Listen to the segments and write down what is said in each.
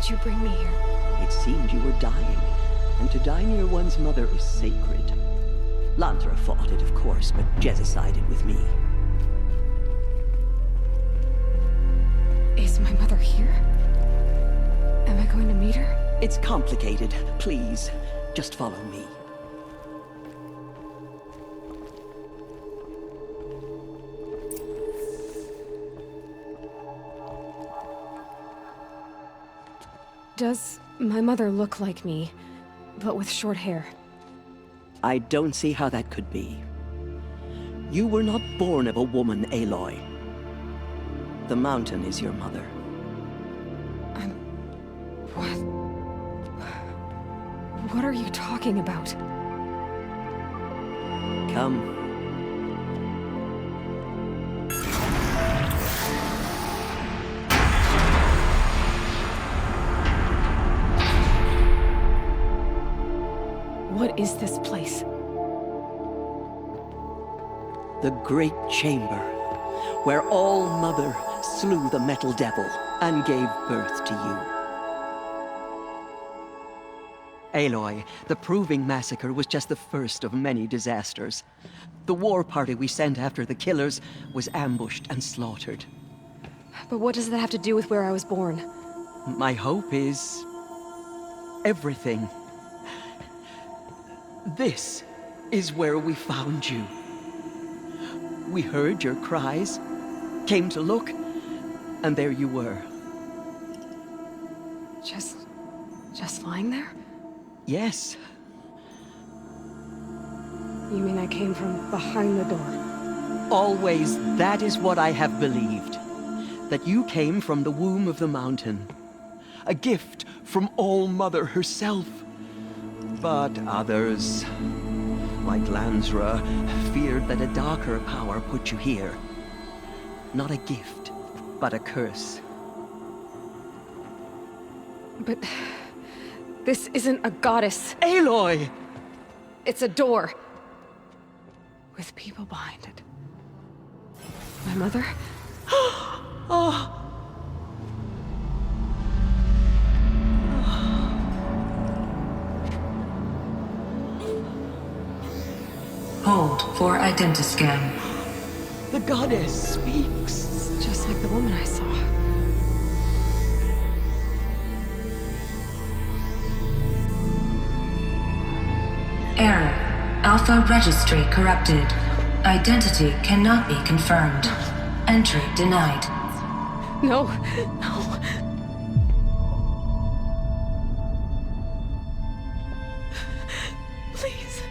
did you bring me here? It seemed you were dying, and to die near one's mother is sacred. Lantra fought it, of course, but Jezza sided with me. Is my mother here? Am I going to meet her? It's complicated. Please, just follow me. Does my mother look like me, but with short hair? I don't see how that could be. You were not born of a woman, Aloy. The mountain is your mother. What? What are you talking about? Come. What is this place? The Great Chamber, where All-Mother slew the Metal Devil and gave birth to you. Aloy, the Proving Massacre was just the first of many disasters. The war party we sent after the killers was ambushed and slaughtered. But what does that have to do with where I was born? My hope is... everything. This is where we found you. We heard your cries, came to look, and there you were. Just lying there? Yes. You mean I came from behind the door? Always, that is what I have believed. That you came from the womb of the mountain. A gift from All-Mother herself. But others, like Lansra, feared that a darker power put you here. Not a gift, but a curse. But... this isn't a goddess. Aloy! It's a door. With people behind it. My mother? Oh! Hold for identiscan. The goddess speaks. Just like the woman I saw. Error. Alpha registry corrupted. Identity cannot be confirmed. Entry denied. No, no. Please.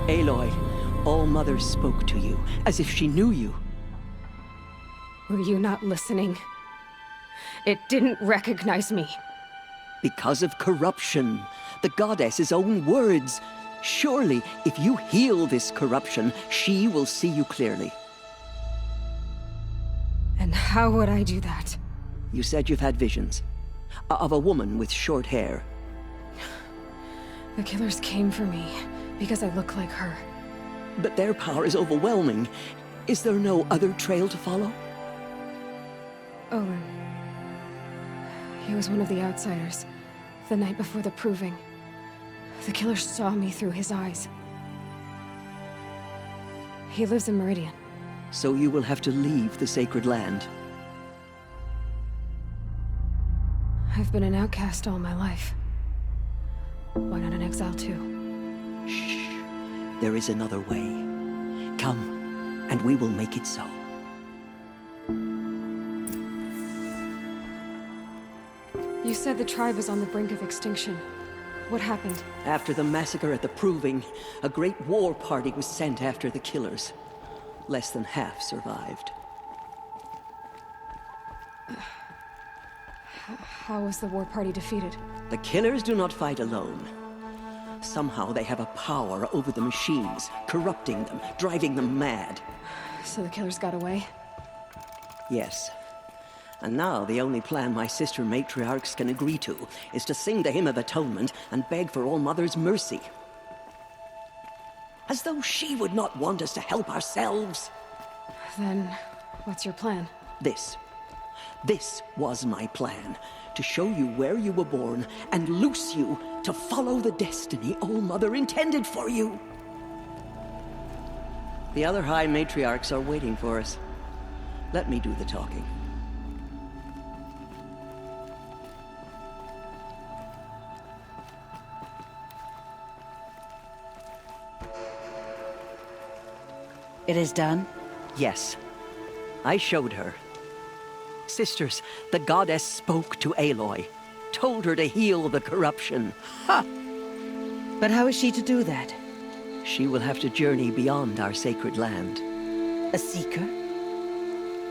Aloy, All-Mother spoke to you, as if she knew you. Were you not listening? It didn't recognize me. Because of corruption. The goddess's own words. Surely, if you heal this corruption, she will see you clearly. And how would I do that? You said you've had visions. Of a woman with short hair. The killers came for me because I look like her. But their power is overwhelming. Is there no other trail to follow? Owen. He was one of the outsiders. The night before the Proving. The killer saw me through his eyes. He lives in Meridian. So you will have to leave the sacred land. I've been an outcast all my life. Why not an exile too? Shh. There is another way. Come, and we will make it so. You said the tribe is on the brink of extinction. What happened? After the massacre at the Proving, a great war party was sent after the killers. Less than half survived. How was the war party defeated? The killers do not fight alone. Somehow they have a power over the machines, corrupting them, driving them mad. So the killers got away? Yes. And now the only plan my sister matriarchs can agree to is to sing the Hymn of Atonement and beg for All Mother's mercy. As though she would not want us to help ourselves. Then, what's your plan? This was my plan. To show you where you were born and loose you to follow the destiny All Mother intended for you. The other High Matriarchs are waiting for us. Let me do the talking. It is done? Yes. I showed her. Sisters, the goddess spoke to Aloy, told her to heal the corruption. Ha! But how is she to do that? She will have to journey beyond our sacred land. A seeker?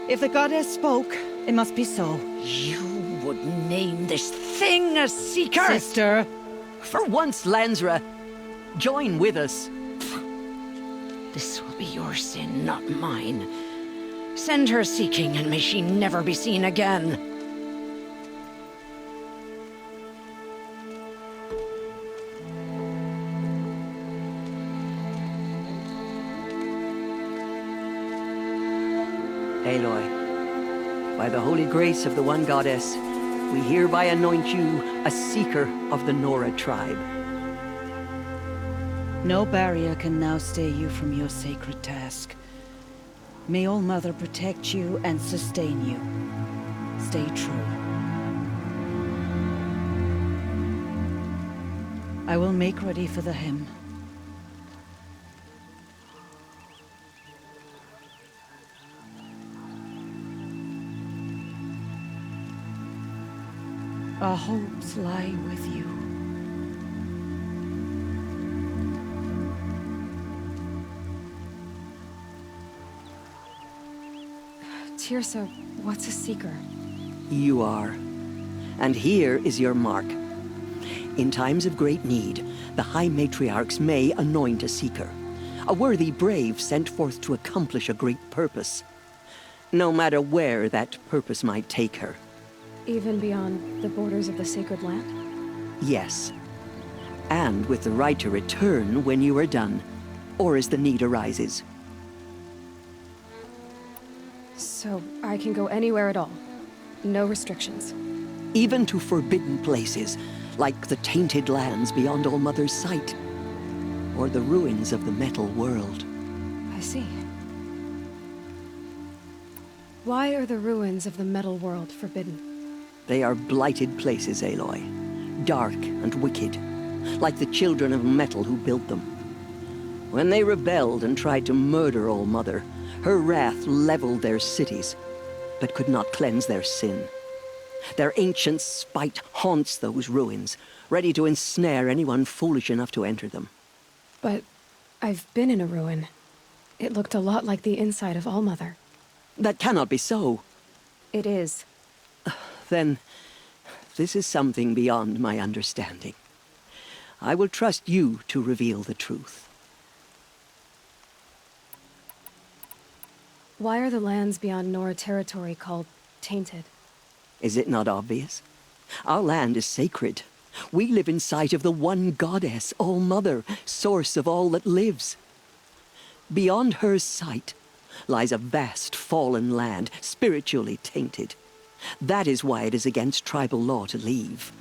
If the goddess spoke, it must be so. You would name this thing a seeker? Sister! For once, Lansra, join with us. This will be your sin, not mine. Send her seeking, and may she never be seen again. Aloy, by the holy grace of the One Goddess, we hereby anoint you a seeker of the Nora tribe. No barrier can now stay you from your sacred task. May All Mother protect you and sustain you. Stay true. I will make ready for the hymn. Our hopes lie with you. Teersa, what's a seeker? You are. And here is your mark. In times of great need, the High Matriarchs may anoint a seeker. A worthy brave sent forth to accomplish a great purpose. No matter where that purpose might take her. Even beyond the borders of the sacred land? Yes. And with the right to return when you are done, or as the need arises. So I can go anywhere at all? No restrictions? Even to forbidden places, like the tainted lands beyond All Mother's sight. Or the ruins of the metal world. I see. Why are the ruins of the metal world forbidden? They are blighted places, Aloy. Dark and wicked. Like the children of metal who built them. When they rebelled and tried to murder All Mother, her wrath leveled their cities, but could not cleanse their sin. Their ancient spite haunts those ruins, ready to ensnare anyone foolish enough to enter them. But I've been in a ruin. It looked a lot like the inside of All Mother. That cannot be so. It is. Then, this is something beyond my understanding. I will trust you to reveal the truth. Why are the lands beyond Nora territory called tainted? Is it not obvious? Our land is sacred. We live in sight of the One Goddess, All Mother, source of all that lives. Beyond her sight lies a vast fallen land, spiritually tainted. That is why it is against tribal law to leave.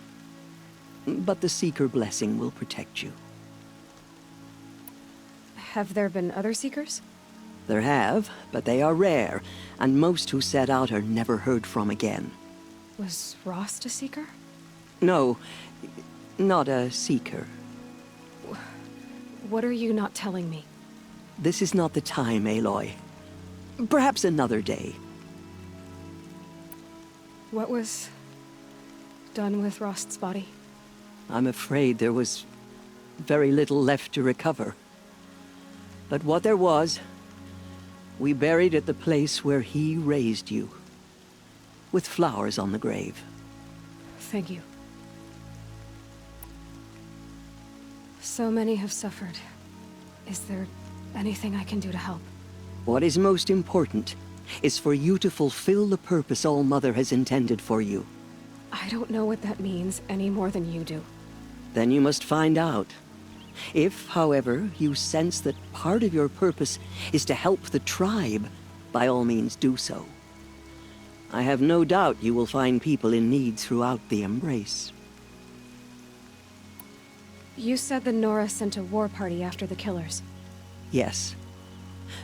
But the Seeker blessing will protect you. Have there been other Seekers? There have, but they are rare, and most who set out are never heard from again. Was Rost a Seeker? No, not a Seeker. What are you not telling me? This is not the time, Aloy. Perhaps another day. What was done with Rost's body? I'm afraid there was very little left to recover. But what there was, we buried at the place where he raised you, with flowers on the grave. Thank you. So many have suffered. Is there anything I can do to help? What is most important is for you to fulfill the purpose All-Mother has intended for you. I don't know what that means any more than you do. Then you must find out. If, however, you sense that part of your purpose is to help the tribe, by all means do so. I have no doubt you will find people in need throughout the Embrace. You said the Nora sent a war party after the killers. Yes.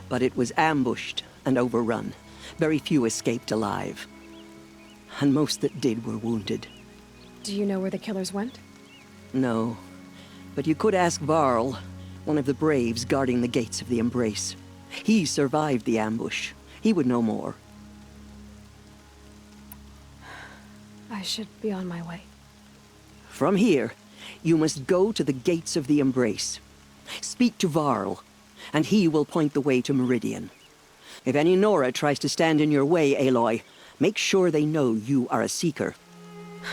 But it was ambushed and overrun. Very few escaped alive. And most that did were wounded. Do you know where the killers went? No. But you could ask Varl, one of the braves guarding the gates of the Embrace. He survived the ambush. He would know more. I should be on my way. From here, you must go to the gates of the Embrace. Speak to Varl, and he will point the way to Meridian. If any Nora tries to stand in your way, Aloy, make sure they know you are a Seeker.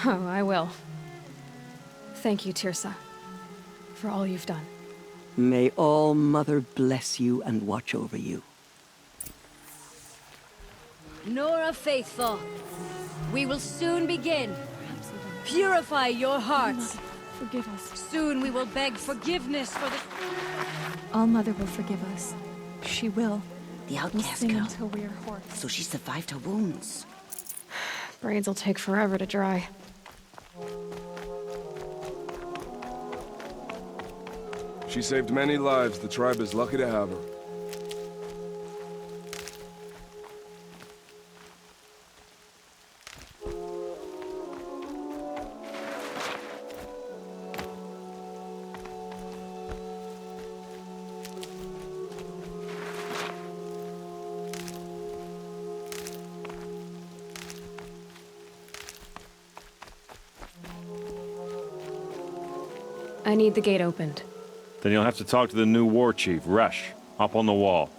Oh, I will. Thank you, Tirsa, for all you've done. May All-Mother bless you and watch over you. Nora Faithful, we will soon begin. Purify your hearts. Forgive us. Soon we will beg forgiveness for the... All-Mother will forgive us. She will. The We'll outcast sing girl. until we are hoarse. So she survived her wounds. Braids will take forever to dry. She saved many lives. The tribe is lucky to have her. I need the gate opened. Then you'll have to talk to the new war chief, Resh, up on the wall.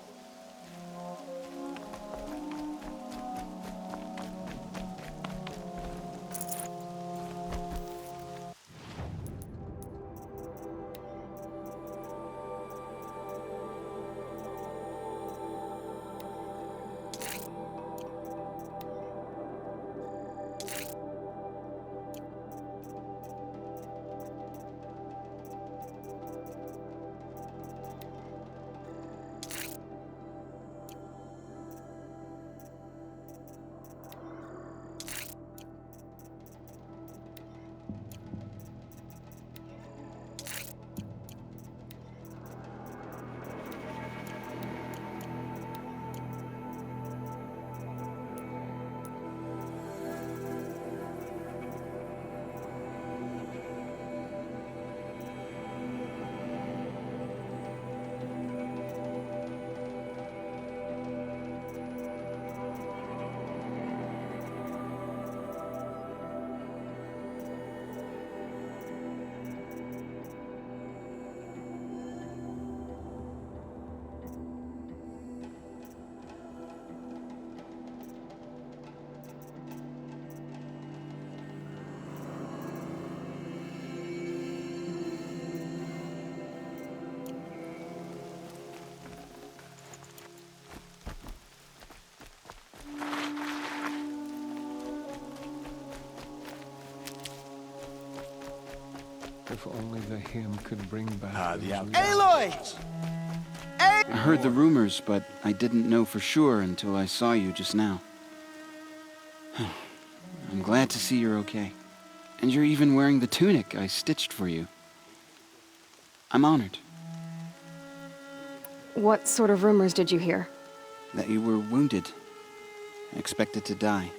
If only the hymn could bring back Aloy! I heard the rumors, but I didn't know for sure until I saw you just now. I'm glad to see you're okay. And you're even wearing the tunic I stitched for you. I'm honored. What sort of rumors did you hear? That you were wounded, expected to die.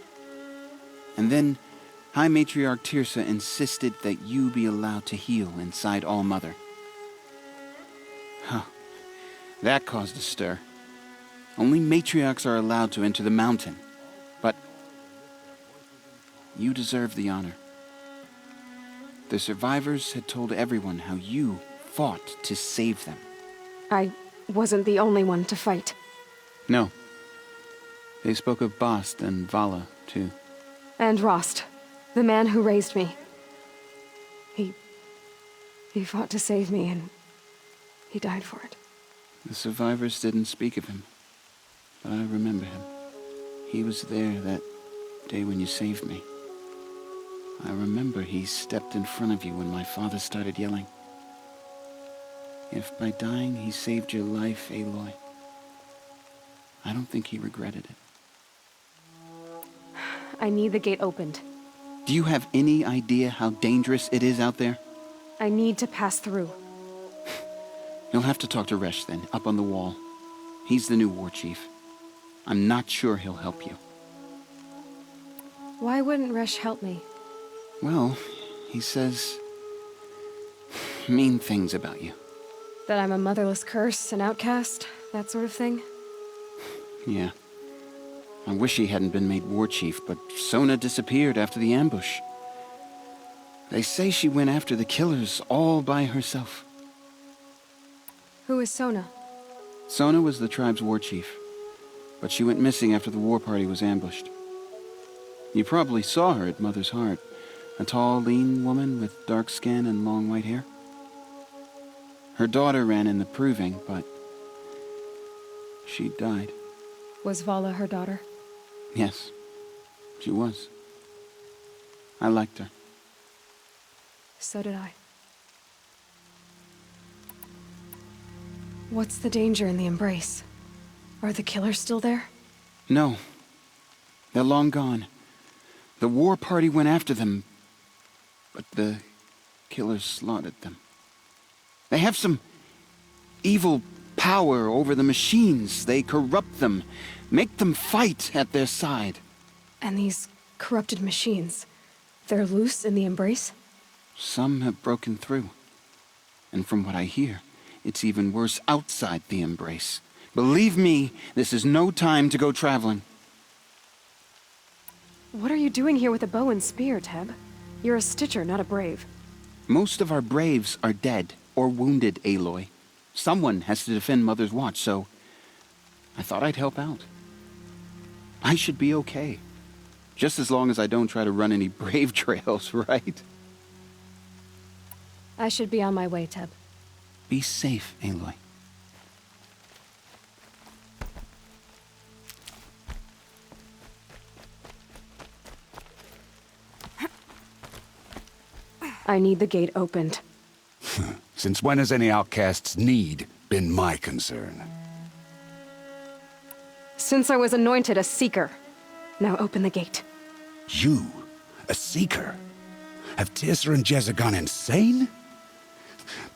And then High Matriarch Tirsa insisted that you be allowed to heal inside All-Mother. Huh. That caused a stir. Only matriarchs are allowed to enter the mountain. But you deserve the honor. The survivors had told everyone how you fought to save them. I wasn't the only one to fight. No. They spoke of Bast and Vala, too. And Rost, the man who raised me. He He fought to save me, and he died for it. The survivors didn't speak of him, but I remember him. He was there that day when you saved me. I remember he stepped in front of you when my father started yelling. If by dying he saved your life, Aloy, I don't think he regretted it. I need the gate opened. Do you have any idea how dangerous it is out there? I need to pass through. You'll have to talk to Resh then, up on the wall. He's the new war chief. I'm not sure he'll help you. Why wouldn't Resh help me? Well, he says mean things about you. That I'm a motherless curse, an outcast, that sort of thing? Yeah. I wish he hadn't been made war chief, but Sona disappeared after the ambush. They say she went after the killers all by herself. Who is Sona? Sona was the tribe's war chief, but she went missing after the war party was ambushed. You probably saw her at Mother's Heart, a tall, lean woman with dark skin and long white hair. Her daughter ran in the proving, but she died. Was Vala her daughter? Yes, she was. I liked her. So did I. What's the danger in the Embrace? Are the killers still there? No. They're long gone. The war party went after them, but the killers slaughtered them. They have some evil power over the machines. They corrupt them, make them fight at their side. And these corrupted machines, they're loose in the Embrace? Some have broken through. And from what I hear, it's even worse outside the Embrace. Believe me, this is no time to go traveling. What are you doing here with a bow and spear, Teb? You're a Stitcher, not a Brave. Most of our Braves are dead or wounded, Aloy. Someone has to defend Mother's Watch, so I thought I'd help out. I should be okay. Just as long as I don't try to run any Brave trails, right? I should be on my way, Teb. Be safe, Aloy. I need the gate opened. Since when has any outcast's need been my concern? Since I was anointed a Seeker. Now open the gate. You? A Seeker? Have Teersa and Jezza gone insane?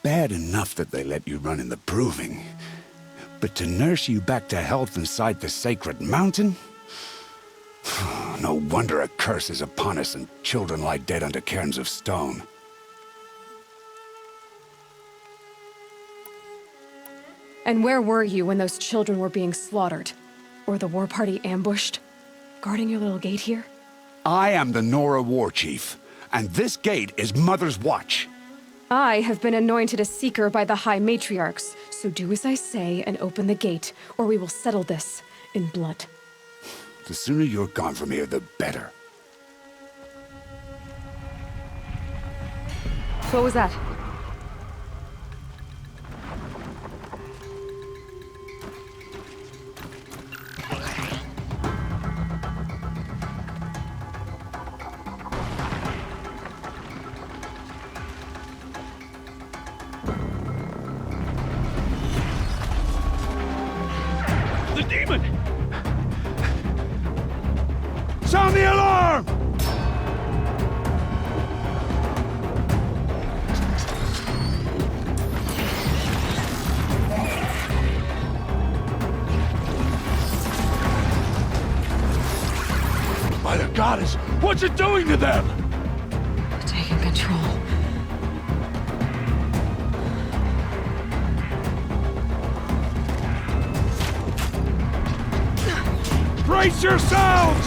Bad enough that they let you run in the Proving. But to nurse you back to health inside the Sacred Mountain? No wonder a curse is upon us and children lie dead under cairns of stone. And where were you when those children were being slaughtered? Or the war party ambushed? Guarding your little gate here? I am the Nora War Chief, and this gate is Mother's Watch. I have been anointed a Seeker by the High Matriarchs, so do as I say and open the gate, or we will settle this in blood. The sooner you're gone from here, the better. What was that? The demon! Sound the alarm! By the goddess, what's it doing to them? Taking control. Brace yourselves!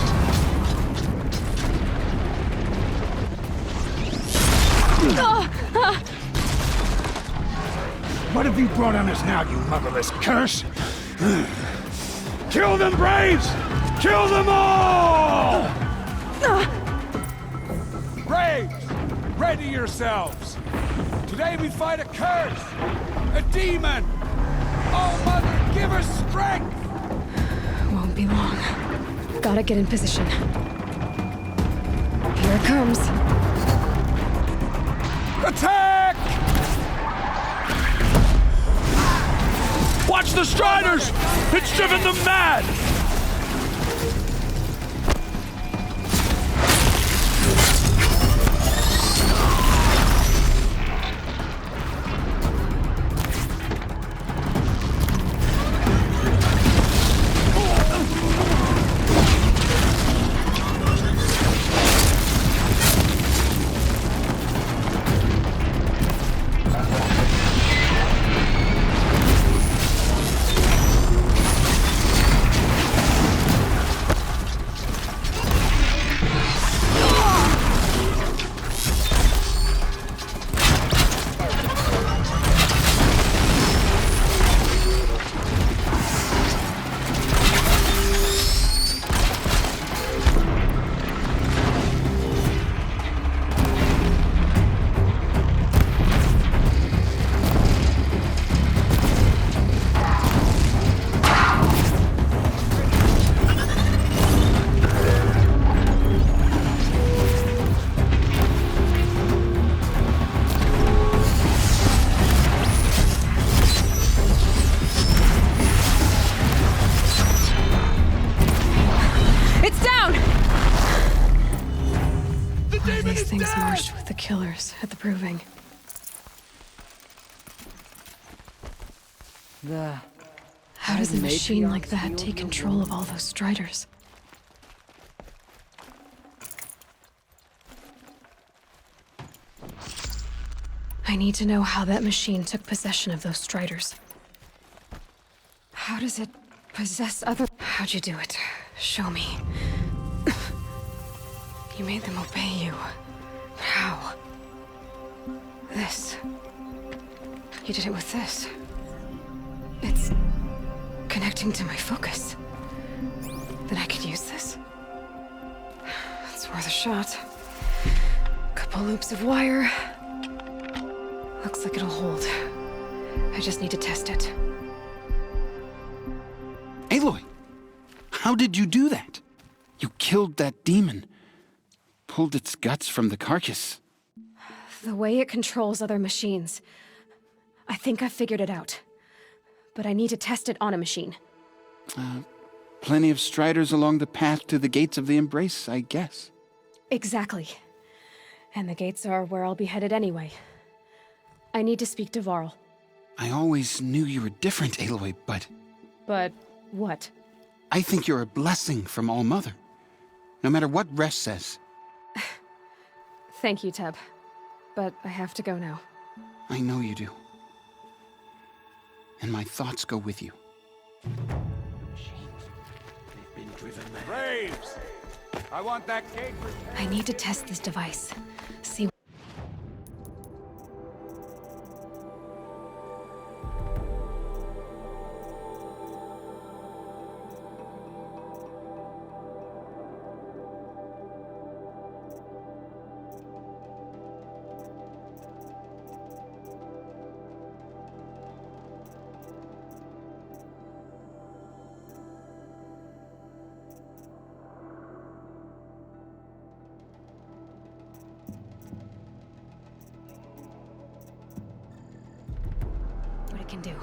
What have you brought on us now, you motherless curse? Kill them, Braves! Kill them all! Braves, ready yourselves! Today we fight a curse! A demon! Oh, Mother, give us strength! Won't be long. Gotta get in position. Here it comes. Attack! Watch the Striders! It's driven them mad! These things marched with the killers at the Proving. How does a machine like that take control of all those Striders? I need to know how that machine took possession of those Striders. How does it possess other... How'd you do it? Show me. You made them obey you. But how? This. You did it with this. It's connecting to my focus. Then I could use this. It's worth a shot. Couple loops of wire. Looks like it'll hold. I just need to test it. Aloy! How did you do that? You killed that demon. Pulled its guts from the carcass. The way it controls other machines. I think I figured it out. But I need to test it on a machine. Plenty of Striders along the path to the gates of the Embrace, I guess. Exactly. And the gates are where I'll be headed anyway. I need to speak to Varl. I always knew you were different, Aloy, but... But what? I think you're a blessing from All-Mother. No matter what Resh says. Thank you, Teb. But I have to go now. I know you do. And my thoughts go with you. Braves! I want that gate. I need to test this device. See... what it can do.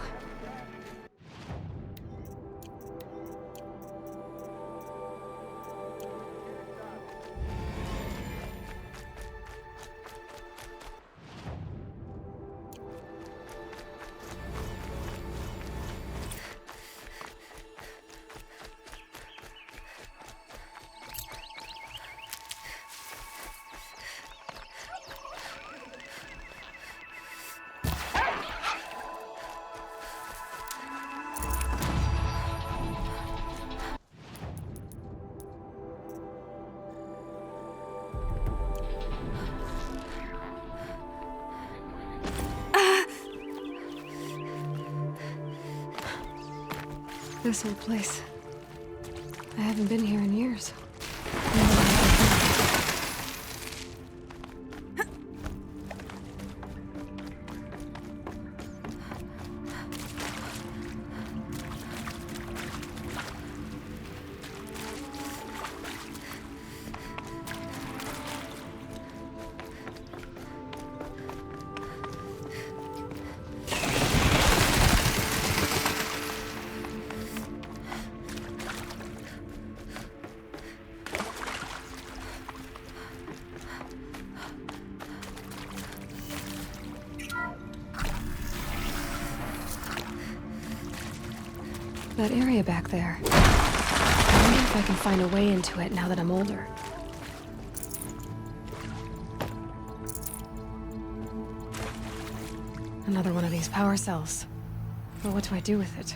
This old place. I haven't been here in years. that area back there. I wonder if I can find a way into it now that I'm older. Another one of these power cells. But what do I do with it?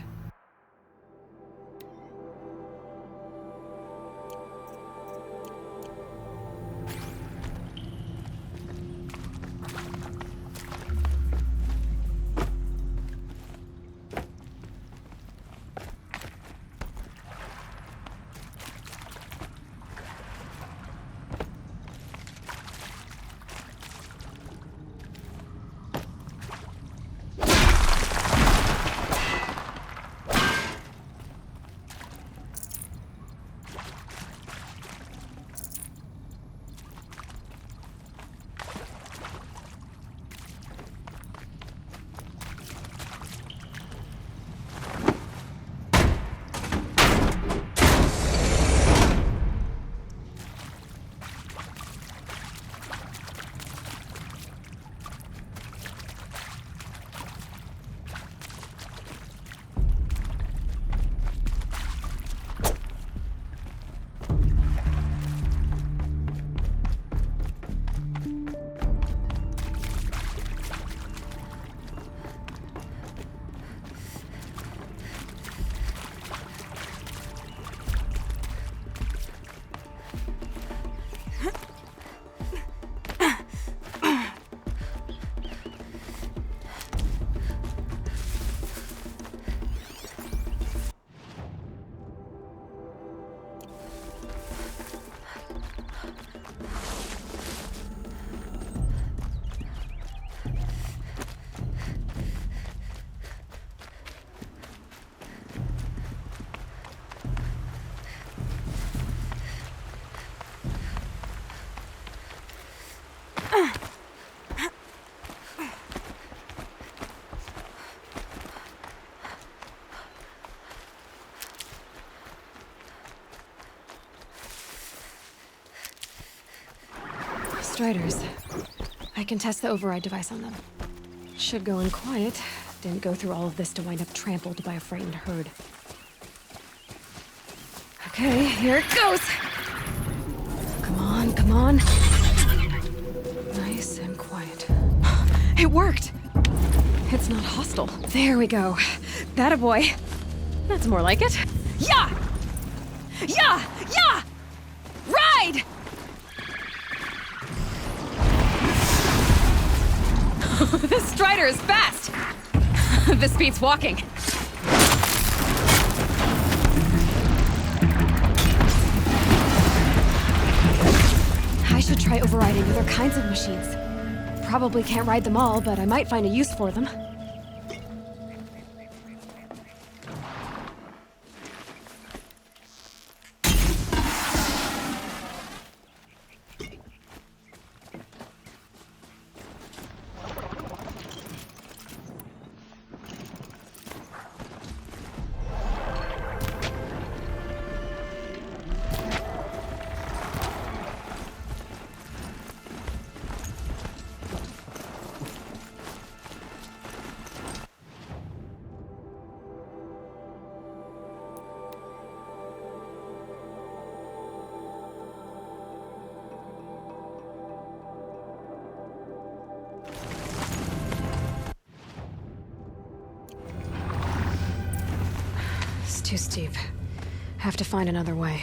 Striders. I can test the override device on them. Should go in quiet. Didn't go through all of this to wind up trampled by a frightened herd. Okay, here it goes! Come on, come on. Nice and quiet. It worked! It's not hostile. There we go. That a boy. That's more like it. Yeah! Yeah! Yeah! Ride! This Strider is fast! This beats walking. I should try overriding other kinds of machines. Probably can't ride them all, but I might find a use for them. Too steep. Have to find another way.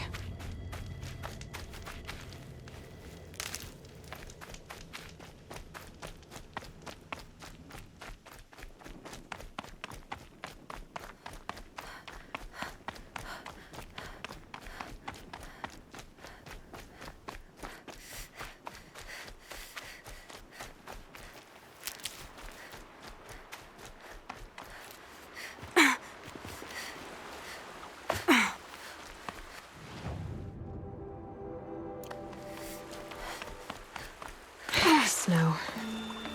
Snow.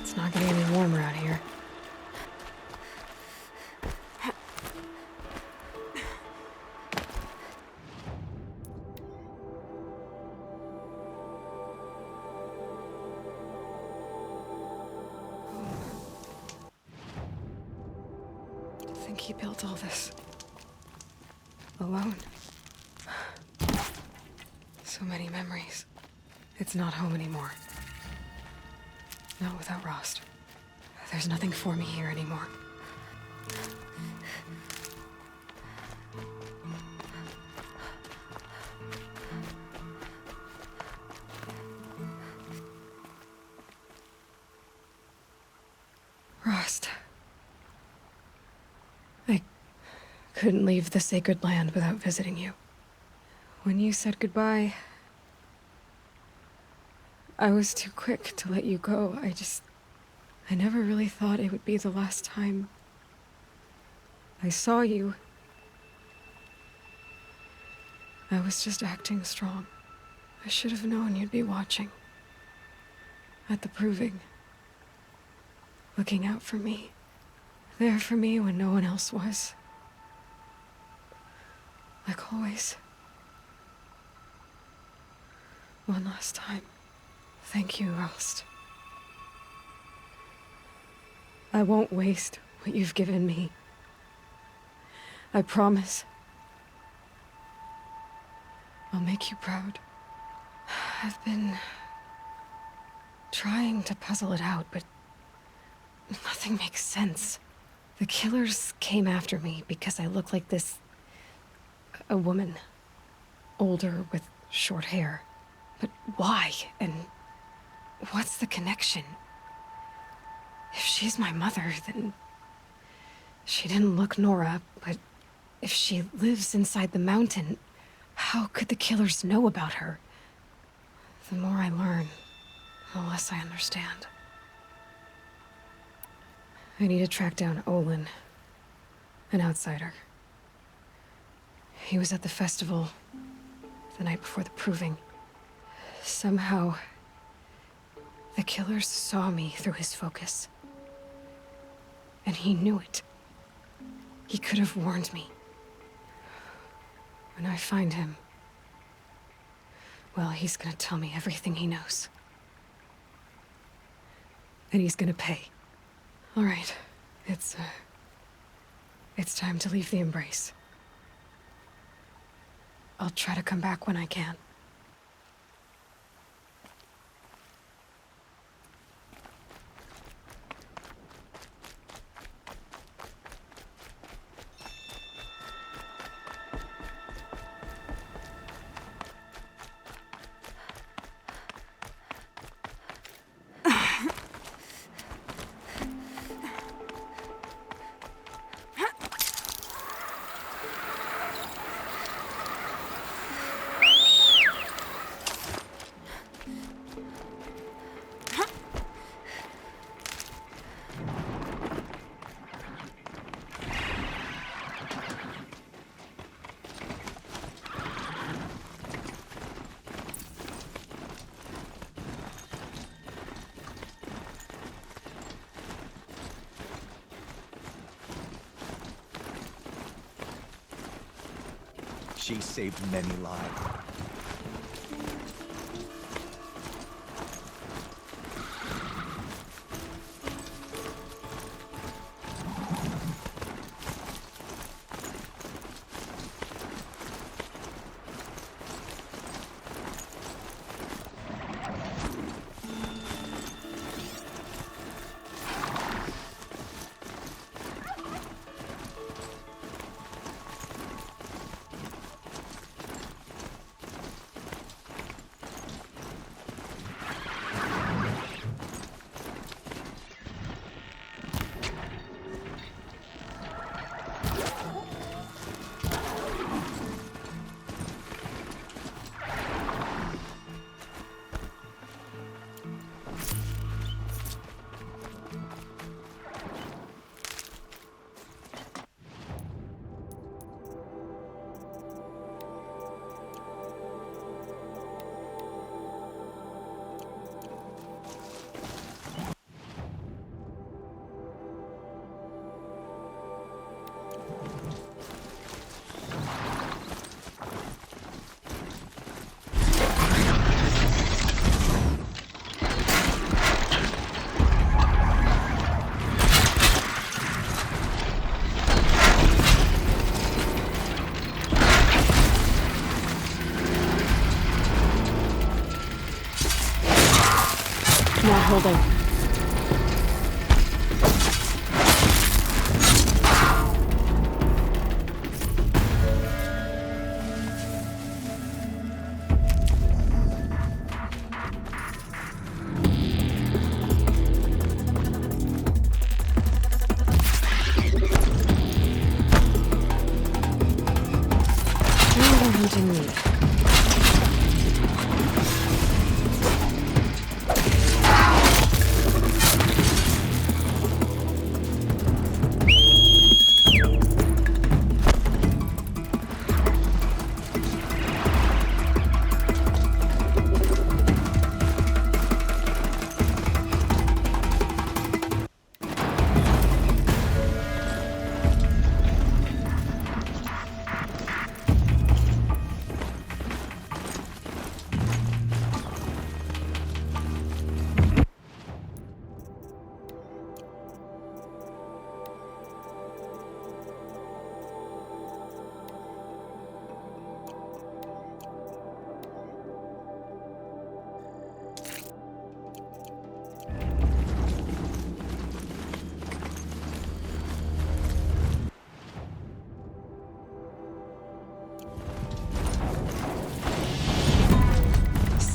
It's not getting any warmer out here. I think he built all this. Alone. So many memories. It's not home anymore. Not without Rost. There's nothing for me here anymore. Rost. I couldn't leave the sacred land without visiting you. When you said goodbye, I was too quick to let you go. I never really thought it would be the last time I saw you. I was just acting strong. I should have known you'd be watching. At the proving. Looking out for me. There for me when no one else was. Like always. One last time. Thank you, Rost. I won't waste what you've given me. I promise. I'll make you proud. I've been trying to puzzle it out, but nothing makes sense. The killers came after me because I look like a woman. Older with short hair. But why? And what's the connection? If she's my mother, then she didn't look Nora, but if she lives inside the mountain, how could the killers know about her? The more I learn, the less I understand. I need to track down Olin, an outsider. He was at the festival the night before the proving. Somehow, the killers saw me through his focus. And he knew it. He could have warned me. When I find him, well, he's gonna tell me everything he knows. And he's gonna pay. All right, it's time to leave the Embrace. I'll try to come back when I can. She saved many lives. holding.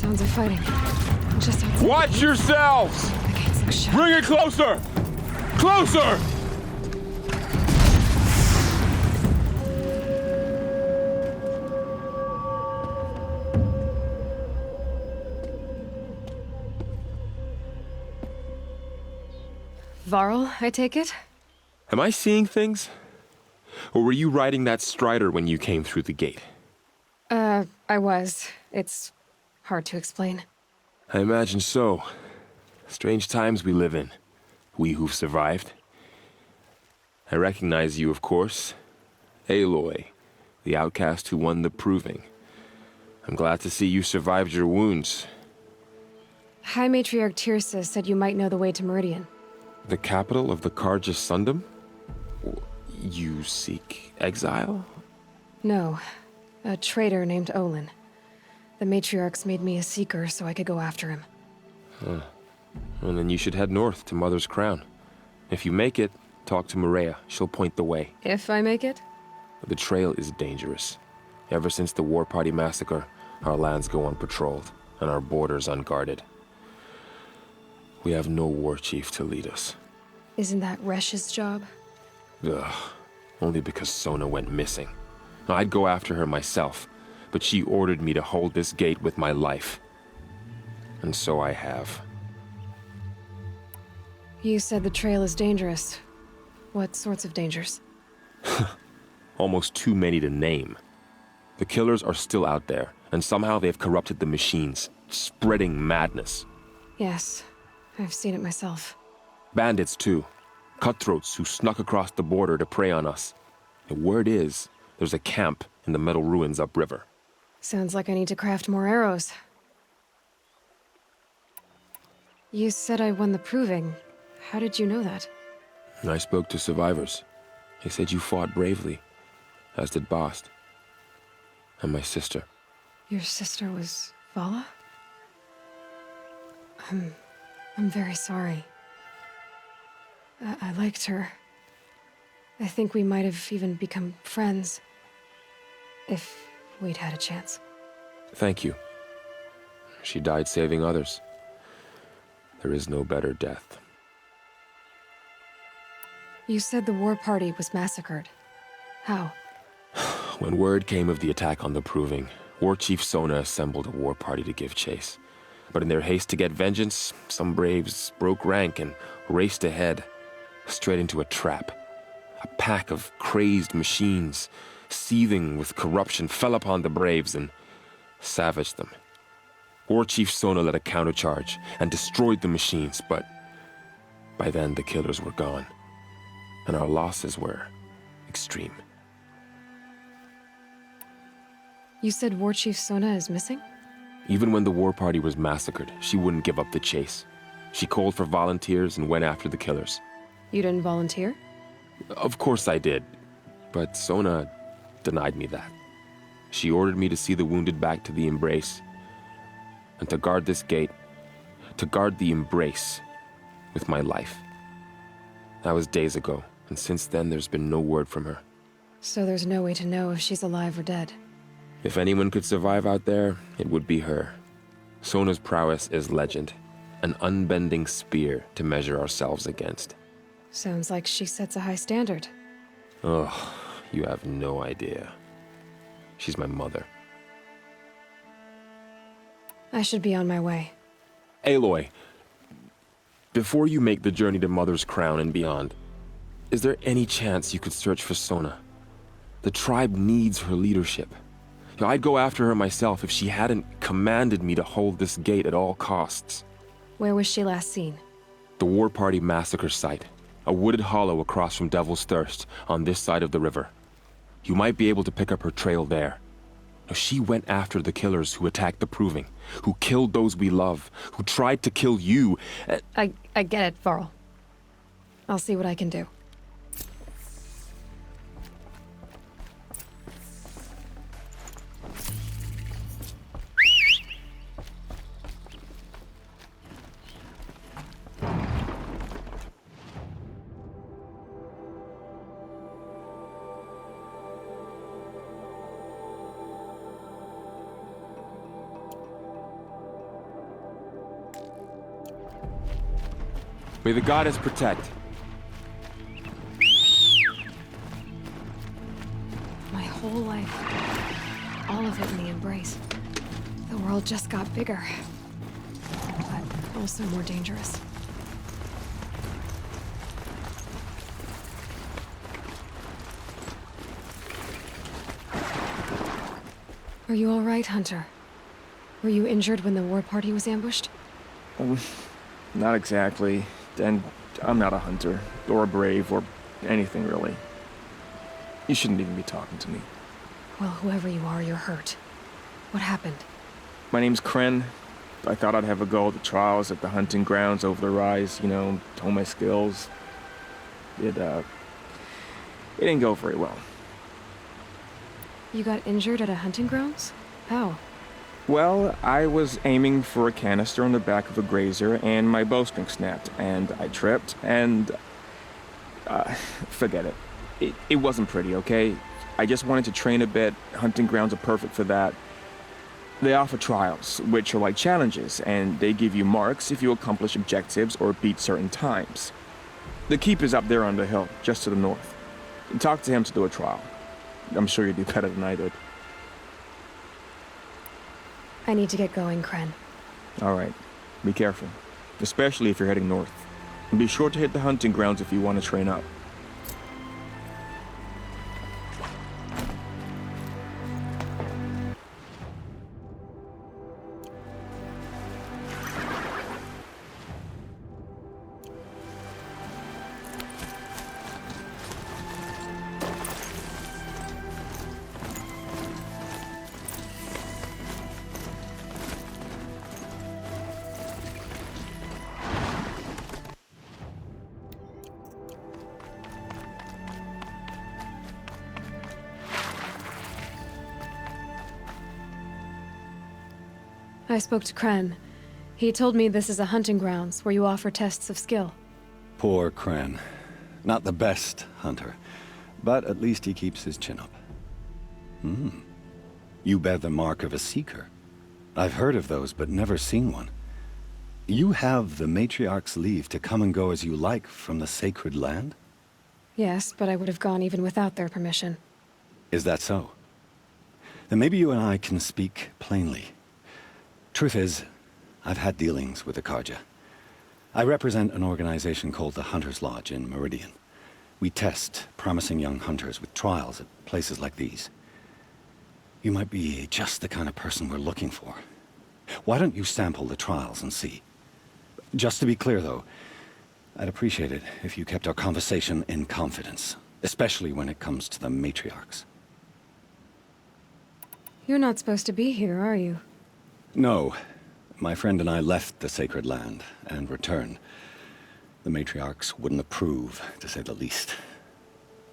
Sounds of fighting. Just outside. Watch yourselves! The gates look shut. Bring it closer! Closer! Varl, I take it? Am I seeing things? Or were you riding that Strider when you came through the gate? I was. It's hard to explain. I imagine so. Strange times we live in. We who've survived. I recognize you, of course. Aloy, the outcast who won the Proving. I'm glad to see you survived your wounds. High Matriarch Tirsa said you might know the way to Meridian. The capital of the Carja Sundom? You seek exile? No. A traitor named Olin. The Matriarchs made me a seeker so I could go after him. Huh. Well, then you should head north to Mother's Crown. If you make it, talk to Maria. She'll point the way. If I make it? The trail is dangerous. Ever since the War Party massacre, our lands go unpatrolled, and our borders unguarded. We have no war chief to lead us. Isn't that Resh's job? Ugh. Only because Sona went missing. I'd go after her myself, but she ordered me to hold this gate with my life. And so I have. You said the trail is dangerous. What sorts of dangers? Almost too many to name. The killers are still out there, and somehow they've corrupted the machines, spreading madness. Yes, I've seen it myself. Bandits, too. Cutthroats who snuck across the border to prey on us. The word is, there's a camp in the metal ruins upriver. Sounds like I need to craft more arrows. You said I won the Proving. How did you know that? I spoke to survivors. They said you fought bravely, as did Bast. And my sister. Your sister was Vala? I'm very sorry. I liked her. I think we might have even become friends. If we'd had a chance. Thank you. She died saving others. There is no better death. You said the war party was massacred. How? When word came of the attack on the Proving, War Chief Sona assembled a war party to give chase. But in their haste to get vengeance, some braves broke rank and raced ahead, straight into a trap. A pack of crazed machines, seething with corruption, fell upon the braves and savaged them. War Chief Sona led a countercharge and destroyed the machines, but by then the killers were gone, and our losses were extreme. You said War Chief Sona is missing? Even when the war party was massacred, she wouldn't give up the chase. She called for volunteers and went after the killers. You didn't volunteer? Of course I did, but Sona denied me that. She ordered me to see the wounded back to the Embrace, and to guard this gate, to guard the embrace with my life. That was days ago, and since then there's been no word from her. So there's no way to know if she's alive or dead. If anyone could survive out there, it would be her. Sona's prowess is legend, an unbending spear to measure ourselves against. Sounds like she sets a high standard. Oh, you have no idea. She's my mother. I should be on my way. Aloy, before you make the journey to Mother's Crown and beyond, is there any chance you could search for Sona? The tribe needs her leadership. I'd go after her myself if she hadn't commanded me to hold this gate at all costs. Where was she last seen? The War Party massacre site. A wooded hollow across from Devil's Thirst, on this side of the river. You might be able to pick up her trail there. She went after the killers who attacked the Proving, who killed those we love, who tried to kill you. I get it, Varl. I'll see what I can do. May the goddess protect. My whole life. All of it in the embrace. The world just got bigger. But also more dangerous. Are you all right, Hunter? Were you injured when the war party was ambushed? Not exactly. And I'm not a hunter, or a brave, or anything really. You shouldn't even be talking to me. Well, whoever you are, you're hurt. What happened? My name's Kren. I thought I'd have a go at the trials at the hunting grounds over the rise, hone my skills. It didn't go very well. You got injured at a hunting grounds? How? Well, I was aiming for a canister on the back of a grazer, and my bowstring snapped, and I tripped, and... forget it. It wasn't pretty, okay? I just wanted to train a bit. Hunting grounds are perfect for that. They offer trials, which are like challenges, and they give you marks if you accomplish objectives or beat certain times. The keep is up there on the hill, just to the north. Talk to him to do a trial. I'm sure you'd do better than I did. I need to get going, Kren. All right. Be careful. Especially if you're heading north. And be sure to hit the hunting grounds if you want to train up. I spoke to Kren. He told me this is a hunting grounds where you offer tests of skill. Poor Kren. Not the best hunter, but at least he keeps his chin up. You bear the mark of a seeker. I've heard of those, but never seen one. You have the Matriarch's leave to come and go as you like from the sacred land? Yes, but I would have gone even without their permission. Is that so? Then maybe you and I can speak plainly. Truth is, I've had dealings with the Carja. I represent an organization called the Hunter's Lodge in Meridian. We test promising young hunters with trials at places like these. You might be just the kind of person we're looking for. Why don't you sample the trials and see? Just to be clear, though, I'd appreciate it if you kept our conversation in confidence, especially when it comes to the matriarchs. You're not supposed to be here, are you? No. My friend and I left the sacred land and returned. The matriarchs wouldn't approve, to say the least.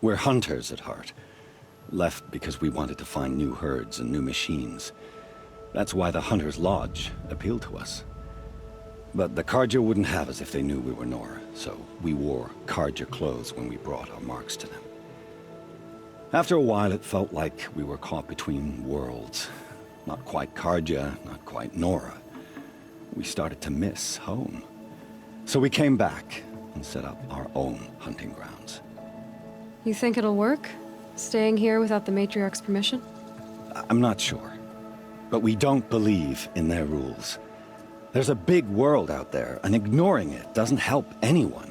We're hunters at heart. Left because we wanted to find new herds and new machines. That's why the Hunter's Lodge appealed to us. But the Carja wouldn't have us if they knew we were Nora, so we wore Carja clothes when we brought our marks to them. After a while, it felt like we were caught between worlds. Not quite Carja, not quite Nora. We started to miss home. So we came back and set up our own hunting grounds. You think it'll work? Staying here without the Matriarch's permission? I'm not sure. But we don't believe in their rules. There's a big world out there, and ignoring it doesn't help anyone.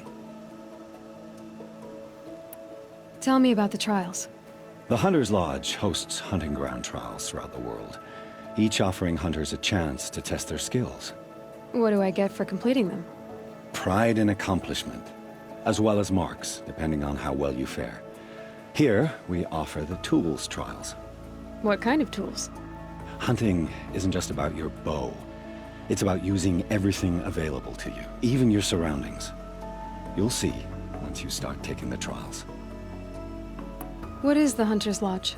Tell me about the trials. The Hunter's Lodge hosts hunting ground trials throughout the world, each offering hunters a chance to test their skills. What do I get for completing them? Pride in accomplishment, as well as marks, depending on how well you fare. Here, we offer the tools trials. What kind of tools? Hunting isn't just about your bow. It's about using everything available to you, even your surroundings. You'll see once you start taking the trials. What is the Hunter's Lodge?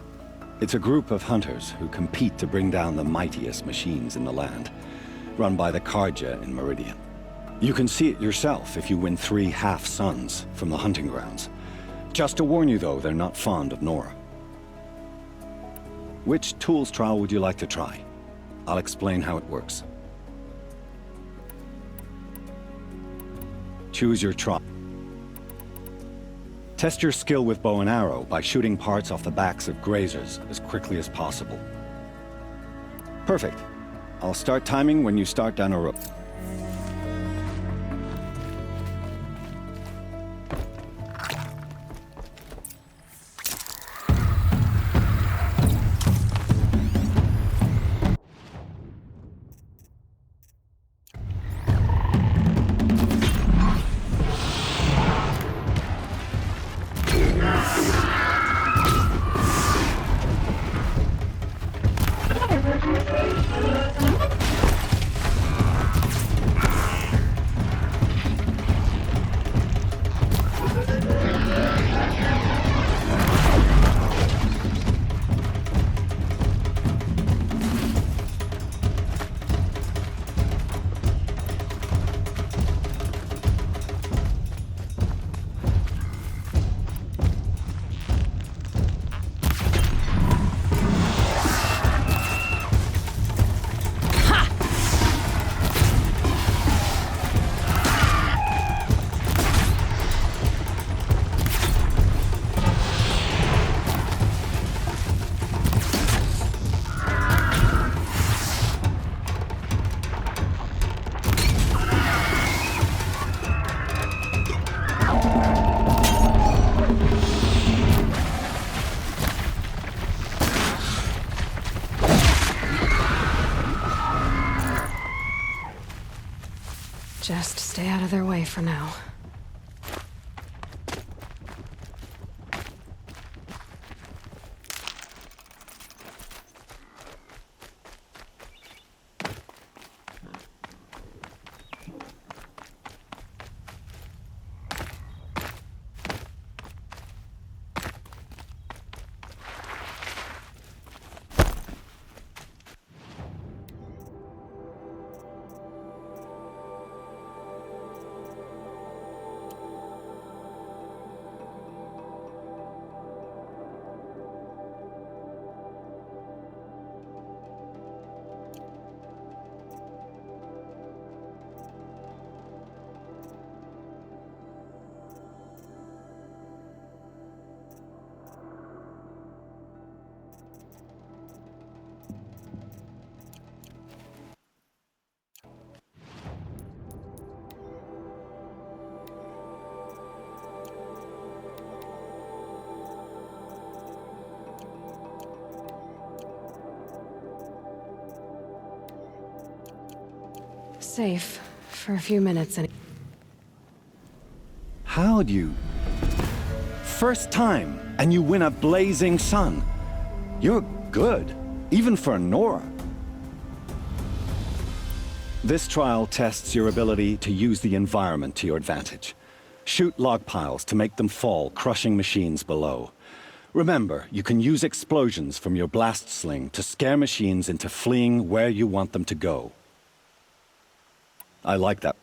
It's a group of hunters who compete to bring down the mightiest machines in the land, run by the Carja in Meridian. You can see it yourself if you win 3 half-suns from the hunting grounds. Just to warn you, though, they're not fond of Nora. Which tools trial would you like to try? I'll explain how it works. Choose your trial. Test your skill with bow and arrow by shooting parts off the backs of grazers as quickly as possible. Perfect. I'll start timing when you start down a rope. Just stay out of their way for now. Safe for a few minutes and... How'd you... First time, and you win a blazing sun. You're good, even for Nora. This trial tests your ability to use the environment to your advantage. Shoot log piles to make them fall, crushing machines below. Remember, you can use explosions from your blast sling to scare machines into fleeing where you want them to go. I like that.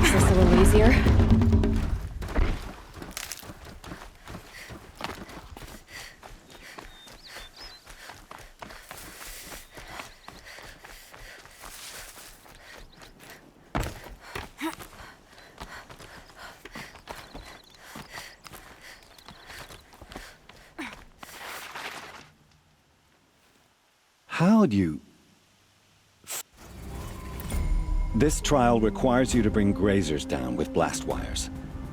makes this a little easier. How'd you... This trial requires you to bring grazers down with blast wires.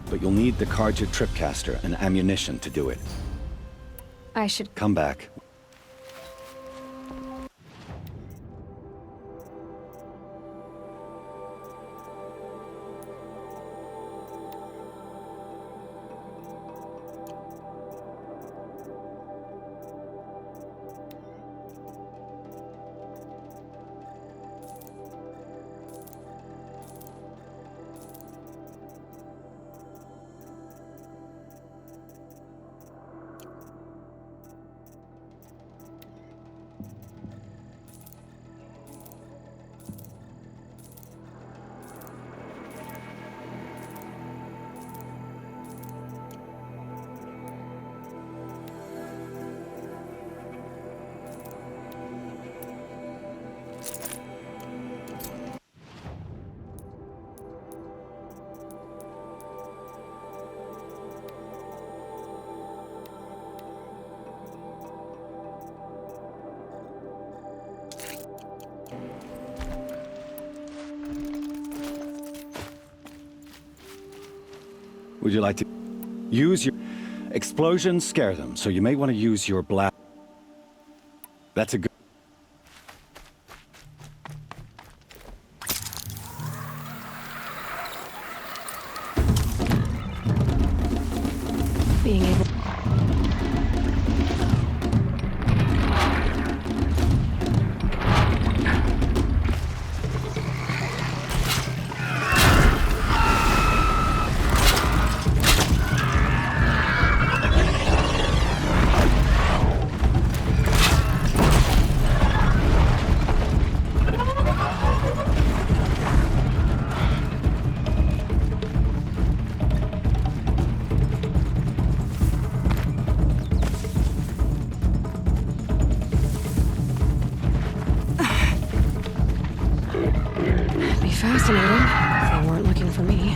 But you'll need the Carja tripcaster and ammunition to do it. I should... Come back. Would you like to use your... Explosions scare them, so you may want to use your blast. That's a good... Being able... Fascinating, if they weren't looking for me.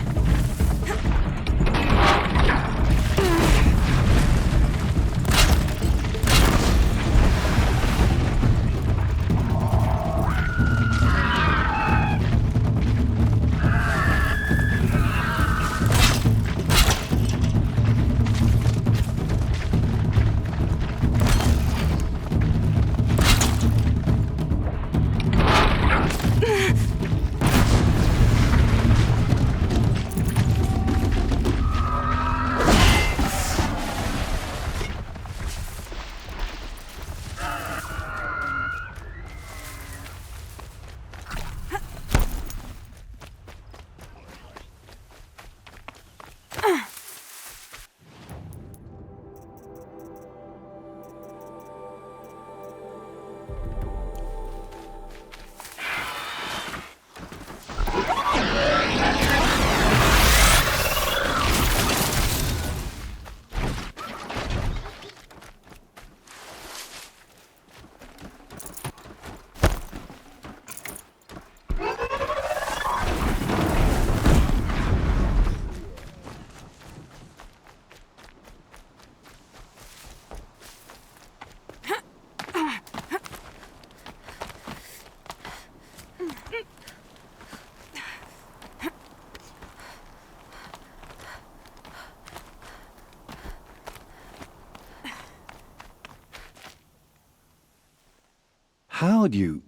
How'd you...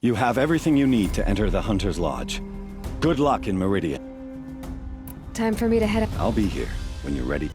You have everything you need to enter the Hunter's Lodge. Good luck in Meridian. Time for me to head up. I'll be here when you're ready.